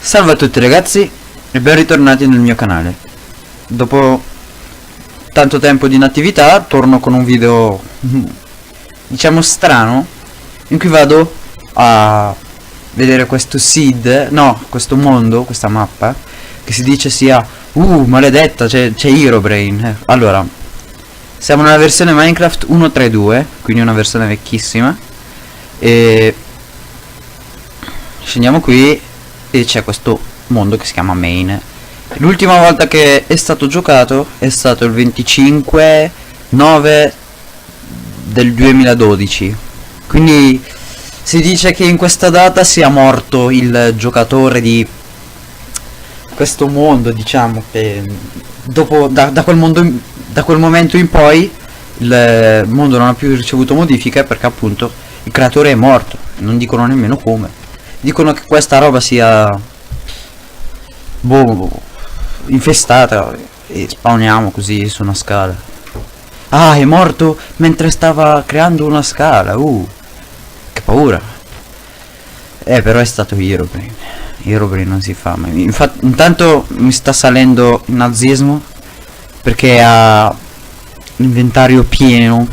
Salve a tutti ragazzi e ben ritornati nel mio canale. Dopo tanto tempo di inattività torno con un video diciamo strano, in cui vado a vedere questo seed, no, questo mondo, questa mappa che si dice sia maledetta, c'è Herobrine. Allora, siamo nella versione Minecraft 1.3.2, quindi una versione vecchissima, e scendiamo qui e c'è questo mondo che si chiama Main. L'ultima volta che è stato giocato è stato il 25/9 del 2012, quindi si dice che in questa data sia morto il giocatore di questo mondo, diciamo che dopo da quel momento in poi il mondo non ha più ricevuto modifiche, perché appunto il creatore è morto. Non dicono nemmeno come. Dicono che questa roba sia infestata e spawniamo così su una scala. Ah, è morto mentre stava creando una scala. Che paura. Però è stato Herobrine. Herobrine non si fa mai. Infatti intanto mi sta salendo il nazismo perché ha l'inventario pieno.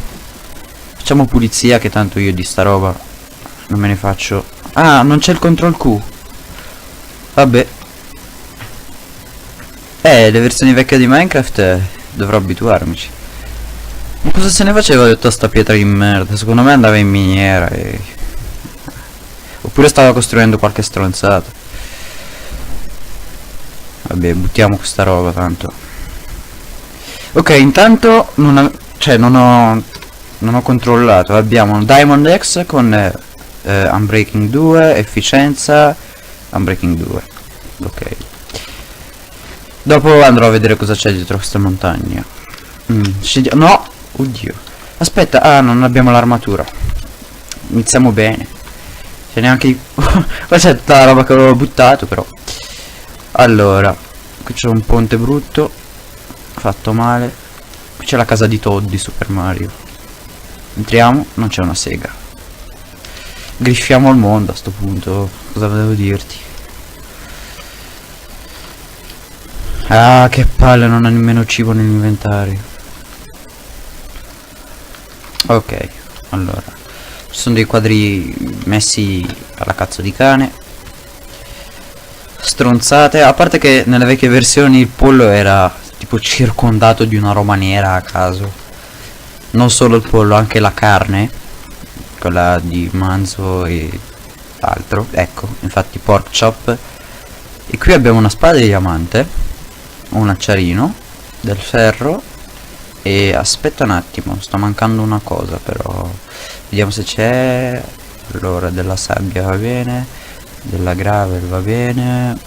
Facciamo pulizia, che tanto io di sta roba non me ne faccio. Ah, non c'è il control Q. Vabbè. Le versioni vecchie di Minecraft dovrò abituarmici. Ma cosa se ne faceva di tutta sta pietra di merda? Secondo me andava in miniera oppure stava costruendo qualche stronzata. Vabbè, buttiamo questa roba tanto. Ok, intanto non ho controllato. Abbiamo Diamond X con Unbreaking 2, efficienza, Unbreaking 2. Ok. Dopo andrò a vedere cosa c'è dietro questa montagna. No! Oddio. Aspetta, non abbiamo l'armatura. Iniziamo bene. C'è neanche qua c'è tutta la roba che avevo buttato, però. Allora, qui c'è un ponte brutto, fatto male. Qui c'è la casa di Todd di Super Mario. Entriamo, non c'è una sega. Griffiamo il mondo a sto punto. Cosa devo dirti? Ah, che palle, non ha nemmeno cibo nell'inventario. Ok, allora ci sono dei quadri messi alla cazzo di cane. Stronzate. A parte che nelle vecchie versioni il pollo era tipo circondato di una roba nera a caso. Non solo il pollo, anche la carne, quella di manzo e altro. Ecco, infatti pork chop. E qui abbiamo una spada di diamante, un acciarino, del ferro. E aspetta un attimo, sto mancando una cosa, però vediamo se c'è. Allora, della sabbia va bene, della gravel va bene.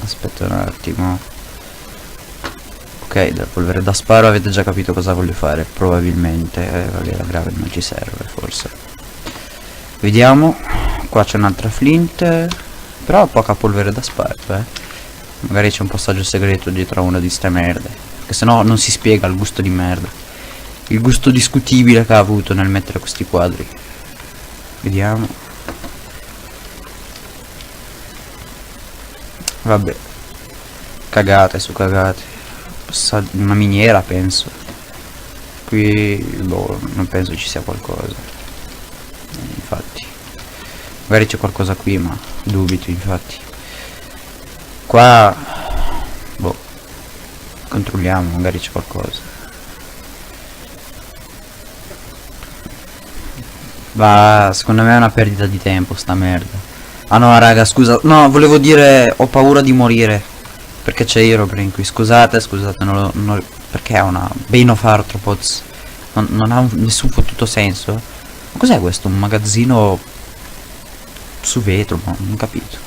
Aspetta un attimo. Ok, della polvere da sparo avete già capito cosa voglio fare, probabilmente. Vabbè, la gravel non ci serve, forse. Vediamo. Qua c'è un'altra flint, però ho poca polvere da sparo, Magari c'è un passaggio segreto dietro a una di ste merde, perché sennò non si spiega il gusto di merda, il gusto discutibile che ha avuto nel mettere questi quadri. Vediamo. Vabbè, cagate su cagate. Una miniera, penso. Qui non penso ci sia qualcosa. Infatti magari c'è qualcosa qui, ma dubito. Infatti qua controlliamo, magari c'è qualcosa. Ma secondo me è una perdita di tempo sta merda. Ah no raga, scusa, no, volevo dire ho paura di morire perché c'è Herobrine qui. Scusate, perché ha una Bane of Arthropods. Non ha nessun fottuto senso. Ma cos'è questo? Un magazzino su vetro? Ma non ho capito.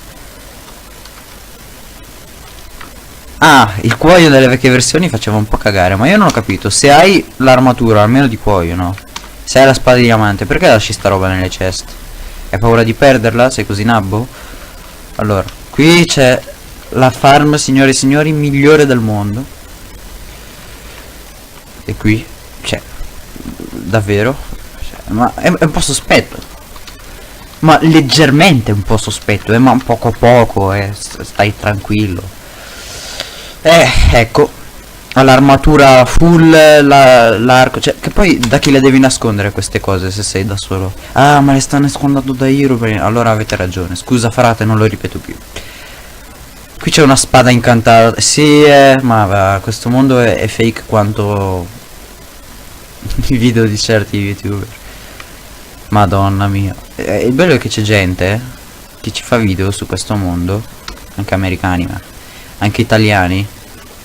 Ah, il cuoio delle vecchie versioni faceva un po' cagare, ma io non ho capito. Se hai l'armatura, almeno di cuoio, no? Se hai la spada di diamante, perché lasci sta roba nelle chest? Hai paura di perderla? Sei così nabbo? Allora, qui c'è la farm, signore e signori, migliore del mondo. E qui c'è davvero, ma è un po' sospetto. Ma leggermente un po' sospetto, ma un poco a poco, stai tranquillo. Ecco. Ha l'armatura full, l'arco, cioè, che poi da chi le devi nascondere queste cose se sei da solo? Ah, ma le sta nascondendo da Herobrine, allora avete ragione, scusa frate, non lo ripeto più. Qui c'è una spada incantata, sì, ma va, questo mondo è fake quanto i video di certi youtuber. Madonna mia. Il bello è che c'è gente che ci fa video su questo mondo, anche americani, ma anche italiani,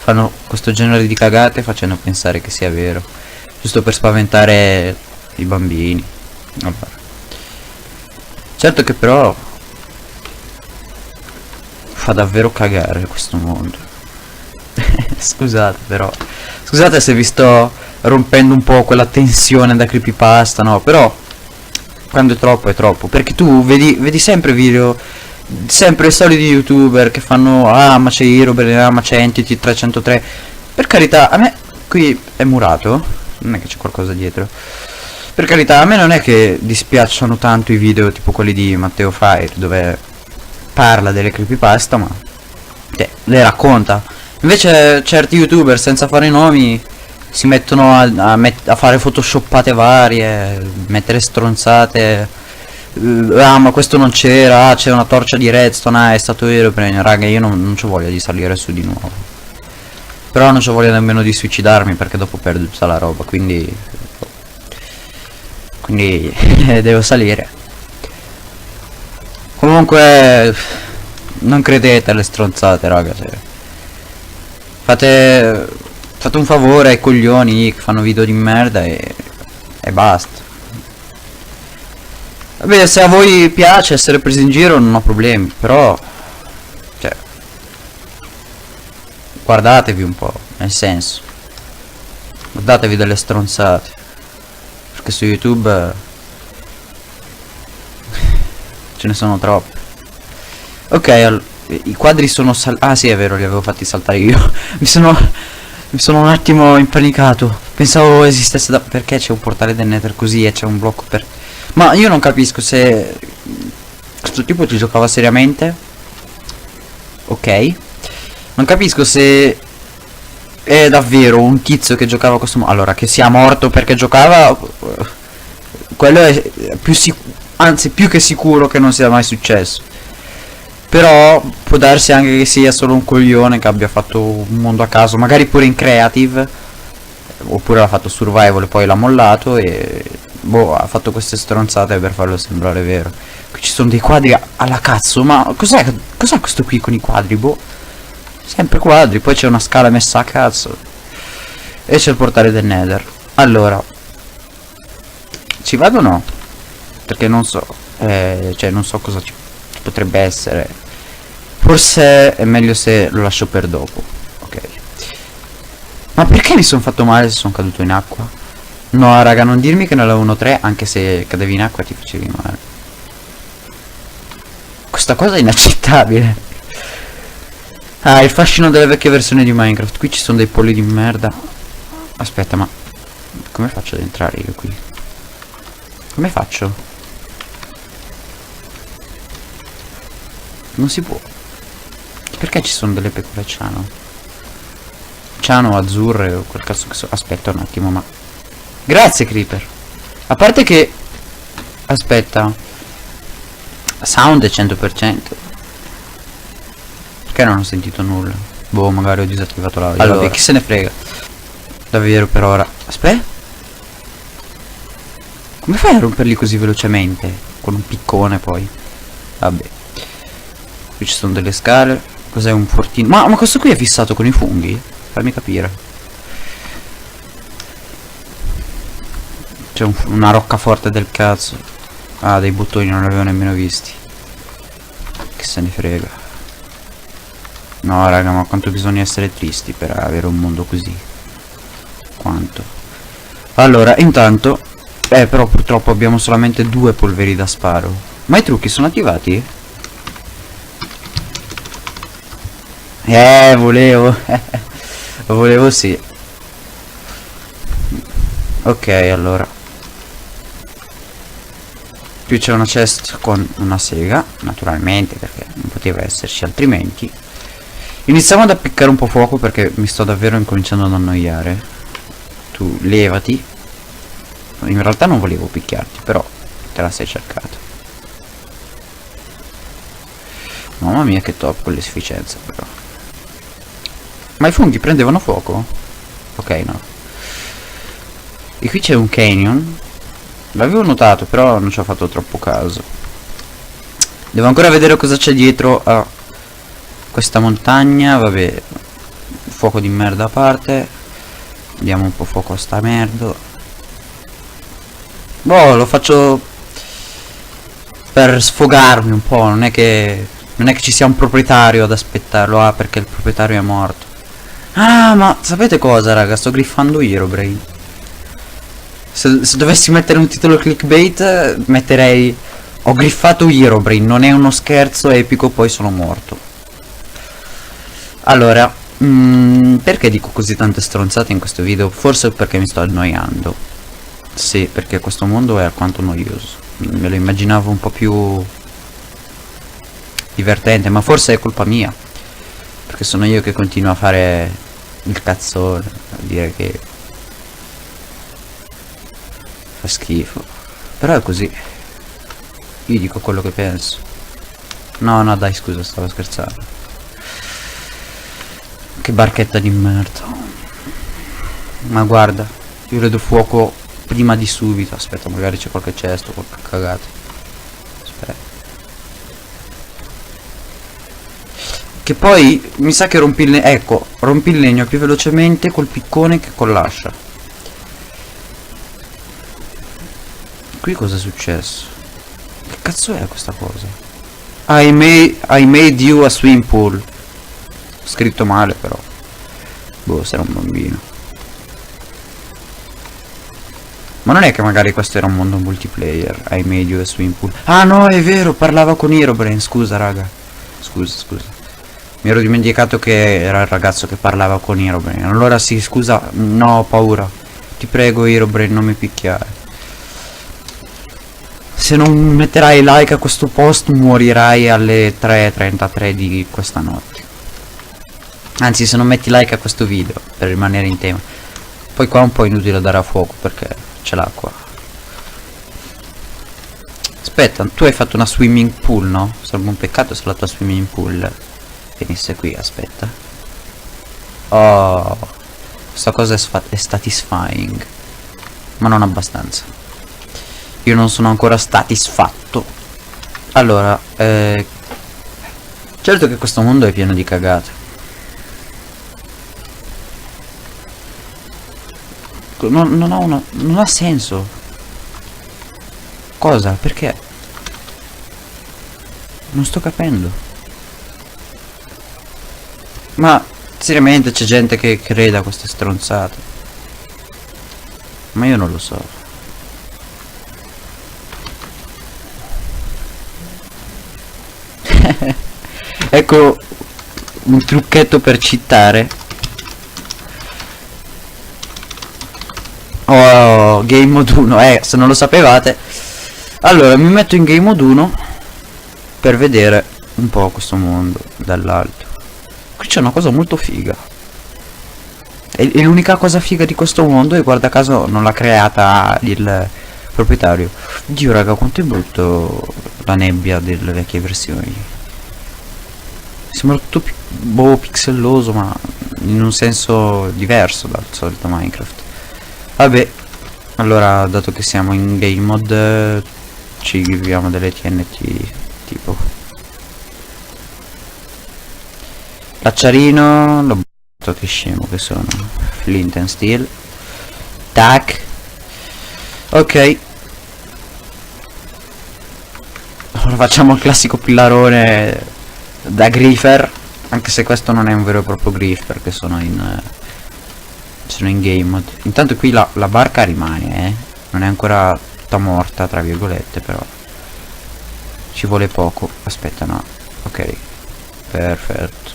fanno questo genere di cagate facendo pensare che sia vero, giusto per spaventare i bambini. Vabbè. Certo che però fa davvero cagare questo mondo. Scusate però, scusate se vi sto rompendo un po' quella tensione da creepypasta, no, però quando è troppo, perché tu vedi sempre video, sempre i soliti youtuber che fanno ah ma c'è Herobrine, ah ma c'è Entity 303, per carità, a me qui è murato, non è che c'è qualcosa dietro, per carità, a me non è che dispiacciono tanto i video tipo quelli di Matteo Fire dove parla delle creepypasta, ma le racconta. Invece certi youtuber senza fare nomi si mettono a fare photoshoppate varie, mettere stronzate. Ah ma questo non c'era, ah c'è una torcia di redstone, ah è stato Herobrine. Raga, io non c'ho voglia di salire su di nuovo, però non c'ho voglia nemmeno di suicidarmi perché dopo perdo tutta la roba, quindi devo salire. Comunque non credete alle stronzate, raga, cioè. Fate un favore ai coglioni che fanno video di merda e basta. Vabbè, se a voi piace essere presi in giro non ho problemi, però cioè guardatevi un po', nel senso, guardatevi delle stronzate, perché su YouTube ce ne sono troppe. Ok, i quadri sono ah sì, è vero, li avevo fatti saltare io. mi sono un attimo impanicato, pensavo esistesse perché c'è un portale del Nether così e c'è un blocco per... Ma io non capisco se questo tipo ci giocava seriamente. Ok, non capisco se è davvero un tizio che giocava a questo allora, che sia morto perché giocava, quello è più anzi più che sicuro che non sia mai successo. Però può darsi anche che sia solo un coglione che abbia fatto un mondo a caso, magari pure in creative, oppure l'ha fatto survival e poi l'ha mollato e boh, ha fatto queste stronzate per farlo sembrare vero. Qui ci sono dei quadri alla cazzo, ma cos'è questo qui con i quadri, boh? Sempre quadri, poi c'è una scala messa a cazzo e c'è il portale del Nether. Allora, ci vado o no? Perché non so, cioè non so cosa ci potrebbe essere. Forse è meglio se lo lascio per dopo. Ok. Ma perché mi sono fatto male se sono caduto in acqua? No raga, non dirmi che nella 1.3 anche se cadevi in acqua ti facevi male. Questa cosa è inaccettabile. Ah, il fascino delle vecchie versioni di Minecraft. Qui ci sono dei polli di merda. Aspetta, ma come faccio ad entrare io qui? Come faccio? Non si può. Perché ci sono delle pecore ciano azzurre o quel cazzo che so. Aspetta un attimo, ma grazie Creeper. A parte che aspetta, sound è 100%. Perché non ho sentito nulla? Boh, magari ho disattivato l'audio. Allora, vabbè, chi se ne frega. Davvero per ora. Aspetta, come fai a romperli così velocemente? Con un piccone poi. Vabbè. Qui ci sono delle scale. Cos'è un fortino? Ma questo qui è fissato con i funghi? Fammi capire. C'è una roccaforte del cazzo. Ah, dei bottoni non li avevo nemmeno visti. Che se ne frega. No raga, ma quanto bisogna essere tristi per avere un mondo così. Quanto. Allora, intanto però purtroppo abbiamo solamente 2 polveri da sparo. Ma i trucchi sono attivati? Volevo. Volevo sì. Ok, allora. Qui c'è una chest con una sega, naturalmente, perché non poteva esserci altrimenti. Iniziamo ad appiccare un po' fuoco perché mi sto davvero incominciando ad annoiare. Tu levati. In realtà non volevo picchiarti, però te la sei cercata. Mamma mia che top con l'efficienza però. Ma i funghi prendevano fuoco? Ok, no. E qui c'è un canyon. L'avevo notato, però non ci ho fatto troppo caso. Devo ancora vedere cosa c'è dietro a questa montagna. Vabbè, fuoco di merda a parte. Diamo un po' fuoco a sta merda. Boh, lo faccio per sfogarmi un po'. Non è che ci sia un proprietario ad aspettarlo. Ah, perché il proprietario è morto. Ah, ma sapete cosa, raga? Sto griffando Herobrine. Se dovessi mettere un titolo clickbait, metterei: ho griffato Herobrine, non è uno scherzo epico, poi sono morto. Allora, perché dico così tante stronzate in questo video? Forse perché mi sto annoiando. Sì, perché questo mondo è alquanto noioso. Me lo immaginavo un po' più divertente, ma forse è colpa mia. Perché sono io che continuo a fare il cazzone, a dire che fa schifo. Però è così. Io dico quello che penso. No, dai, scusa, stavo scherzando. Che barchetta di merda. Ma guarda, io vedo fuoco prima di subito. Aspetta, magari c'è qualche cesto, qualche cagata. Aspetta. Che poi mi sa che rompi il legno. Ecco, rompi il legno più velocemente col piccone che con l'ascia. Qui cosa è successo? Che cazzo è questa cosa? I made you a swim pool. Scritto male però. Boh, se era un bambino. Ma non è che magari questo era un mondo multiplayer? I made you a swim pool. Ah no, è vero, parlava con Herobrine. Scusa raga. Scusa. Mi ero dimenticato che era il ragazzo che parlava con Herobrine. Allora sì, scusa. No, ho paura. Ti prego Herobrine, non mi picchiare. Se non metterai like a questo post morirai alle 3:33 di questa notte. Anzi, se non metti like a questo video, per rimanere in tema. Poi qua è un po' inutile dare a fuoco perché c'è l'acqua. Aspetta, tu hai fatto una swimming pool, no? Sarebbe un peccato se la tua swimming pool venisse qui, aspetta. Oh, questa cosa è satisfying. Ma non abbastanza. Io non sono ancora satisfatto. Allora, certo che questo mondo è pieno di cagate. Non ha senso. Cosa? Perché? Non sto capendo. Ma seriamente c'è gente che crede a queste stronzate. Ma io non lo so. Ecco un trucchetto per cheatare. Oh, game mode 1. Se non lo sapevate. Allora mi metto in game mode 1 per vedere un po' questo mondo dall'alto. Qui c'è una cosa molto figa. E l'unica cosa figa di questo mondo, e guarda caso non l'ha creata il proprietario. Dio raga, quanto è brutto la nebbia delle vecchie versioni. Sembra tutto boh, pixelloso, ma in un senso diverso dal solito Minecraft. Vabbè, allora dato che siamo in game mode ci viviamo delle TNT tipo l'acciarino, l'ho buttato, che scemo che sono. Flint and steel. Tac. Ok. Ora facciamo il classico pillarone da griffer, anche se questo non è un vero e proprio griff perché sono in game mode. Intanto qui la barca rimane, non è ancora tutta morta tra virgolette, però ci vuole poco. Aspetta, no, ok, perfetto.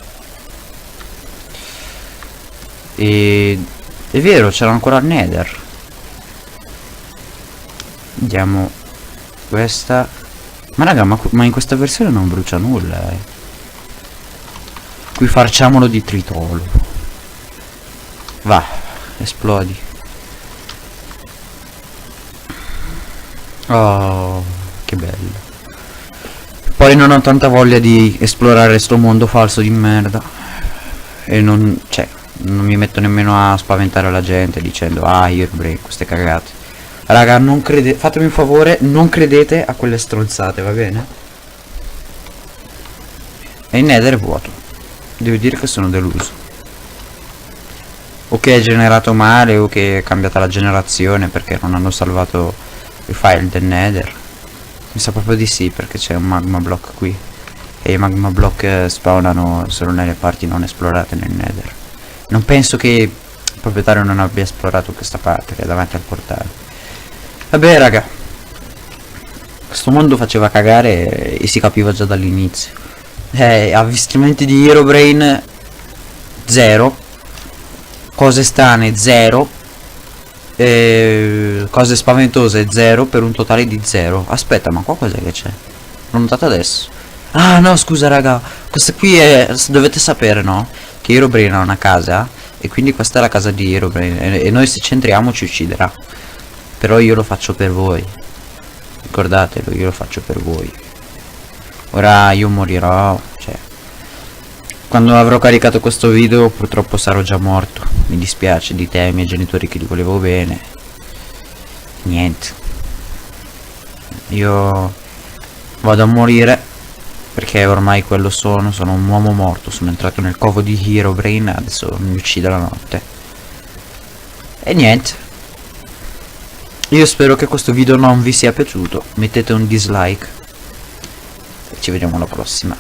E è vero, c'era ancora il nether. Andiamo Questa. Ma raga, ma in questa versione non brucia nulla, Qui facciamolo di tritolo. Va, esplodi. Oh, che bello. Poi non ho tanta voglia di esplorare sto mondo falso di merda. E non, cioè, non mi metto nemmeno a spaventare la gente dicendo Herobrine, queste cagate. Raga, non credete, fatemi un favore, non credete a quelle stronzate, va bene? E il Nether è vuoto. Devo dire che sono deluso. O che è generato male o che è cambiata la generazione perché non hanno salvato i file del Nether. Mi sa proprio di sì, perché c'è un magma block qui. E i magma block spawnano solo nelle parti non esplorate nel Nether. Non penso che il proprietario non abbia esplorato questa parte che è davanti al portale. Vabbè raga, questo mondo faceva cagare e si capiva già dall'inizio. Avvistimenti di Herobrine 0, cose strane 0, cose spaventose 0 per un totale di 0. Aspetta, ma qua cos'è che c'è? L'ho notato adesso. Ah no, scusa raga, questa qui è, dovete sapere, no? Che Herobrine ha una casa e quindi questa è la casa di Herobrine e noi se ci entriamo ci ucciderà. Però io lo faccio per voi. Ricordatelo, io lo faccio per voi. Ora io morirò, cioè, quando avrò caricato questo video purtroppo sarò già morto. Mi dispiace di te e ai miei genitori che li volevo bene. Niente. Io vado a morire perché ormai quello sono un uomo morto. Sono entrato nel covo di Herobrine, adesso mi uccide la notte. E niente. Io spero che questo video non vi sia piaciuto. Mettete un dislike. E ci vediamo alla prossima.